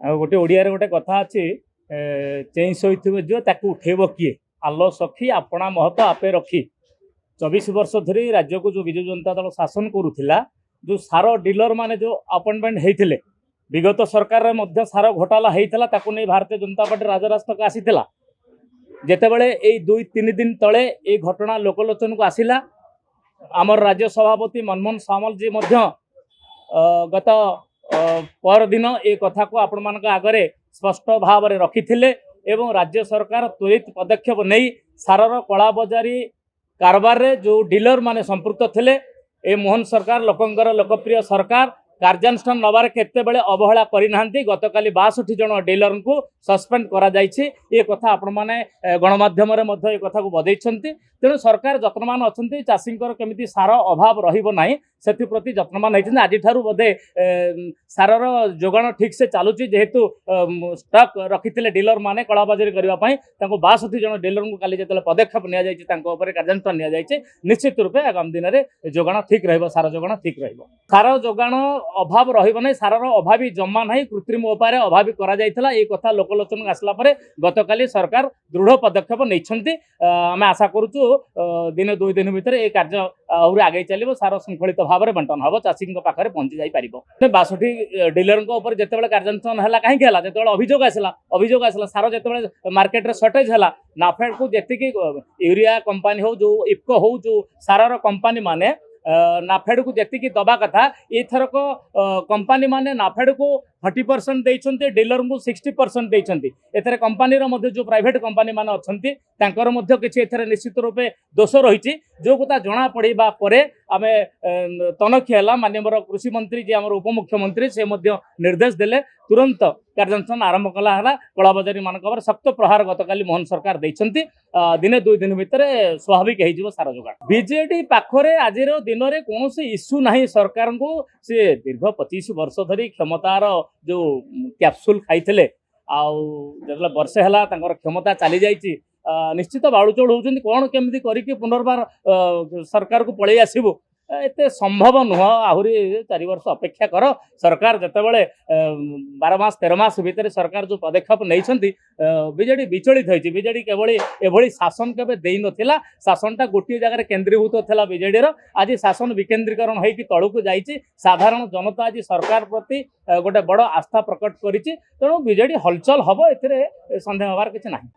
गोटे ओडिया गोटे कथा अच्छी चेई शोथे जो ताकू उठेब किए आलो सखी आपणा महत आपे रखी 24 वर्ष धरी राज्य को जो विजु जनता दल शासन करुला जो सार डीलर माने जो अपॉइंटमेंट होते विगत सरकार में सार घोटाला होता भारतीय जनता पार्टी राजरास्तक आसीला जितेबले यही 2-3 दिन तले ये घटना लोकलोचन को आसला आमर राज्य सभापति मनमोहन सामल जी गत परदिन ये कथा को आपण मान आगे स्पष्ट भाव में रखी एवं राज्य सरकार त्वरित पदक्षेप नहीं सारर कला बजारी कारबार रे जो डीलर माने संपृक्त थे ए मोहन सरकार लोकंकर लोकप्रिय सरकार कार्यानुष्ठान नबार केते बेले अवहेला करना गतकाली 62 जन डीलर को सस्पेंड करा जायछि ये कथा आपण माने गणमाध्यम ये कथा को बधैछन्ति तेणु सरकार जत्नमान अच्छा चाषी केमिति सार अभाव रहिबो नाही सेति प्रति जत्नमान होइछन्ति आज ठारू बोधे सारर जोगाण ठीक से चलुछि जेहेतु स्टॉक रखिथिले डीलर माने कलाबाजारी करबा पई तांको 62 जन डीलर को काली जेतले पदक्षेप निया जायछि तांको ऊपर कार्यानुष्ठान निया जायछि निश्चित रूपे आगामी दिन में जोगाण ठीक रहइबो सार जोगाण ठीक रहइबो सार जोगाण अभाव रहिबो नै सारर अभावी जमा नाही कृत्रिम उपाय अभावी करा जायथिला ए कथा लोकलोचन आसला परे गतकाली सरकार दृढ़ पदक्षेप नैछन्ति आमे आशा करूछु दिन 2 दिन भितर ए कार्य आहुरी आगे चलिबो सार शृंखलित भाव में बंटन हम चाषी पाखे पहुंची जाई परिबो 62 डीलर ऊपर जितेबाला कार्यानुष्ठान है कहीं जो अभियोग आसला सार जो मार्केट रे शॉर्टेज है नाफेड को जी यूरिया कंपनी हो जो इफको हो जो सारर कंपनी माने नाफेड को जी दबा कथा एथरक कंपनी माने नाफेड को 40% देइछन्ते डीलर को 60% देइछन्ते एथरे कंपनी रो मध्य जो प्राइवेट कंपनी माने अछन्ती तांकर मध्य किछि एथरे निश्चित रूपे दोष रहिछि जो कथा जना पड़िबा परे आमे तनखी हला माननीय कृषि मंत्री जे हमर उपमुख्यमंत्री से मध्य निर्देश देले तुरंत कार्यानुष्ठान आरंभ कला हला कलाबाजारी मानक सख्त प्रहार गतकाली मोहन सरकार देइछन्ती दिने 2 दिन भितर स्वाभाविक हो जिवो सारा जोगाड़ बीजेडी पाखरे आजिर दिन में कौन इश्यू नहीं सरकार को से दीर्घ 25 वर्ष धरी क्षमतार जो कैप्सूल खाई आउ वर्षे है क्षमता चली जाइए निश्चित बाड़ुचोड़ होती कौन केमी करके पुनर्बार सरकार को पलि आसबू एते संभव नुह आहुरी 4 वर्ष अपेक्षा कर सरकार जितेबाला 12 मास 13 मास भितर सरकार जो पदक्षेप नहीं बीजेडी विचलित होती बीजेडी केवल एभली शासन केबे देई नथिला शासनटा गोटे जगह केन्द्रीभूत था बीजेडी आज शासन विकेन्द्रीकरण होगी तलू जाइए साधारण जनता आज सरकार प्रति गोटे बड़ आस्था प्रकट करिछि तेणु बीजेडी हलचल हम ए सन्देह हबार किछि नाही।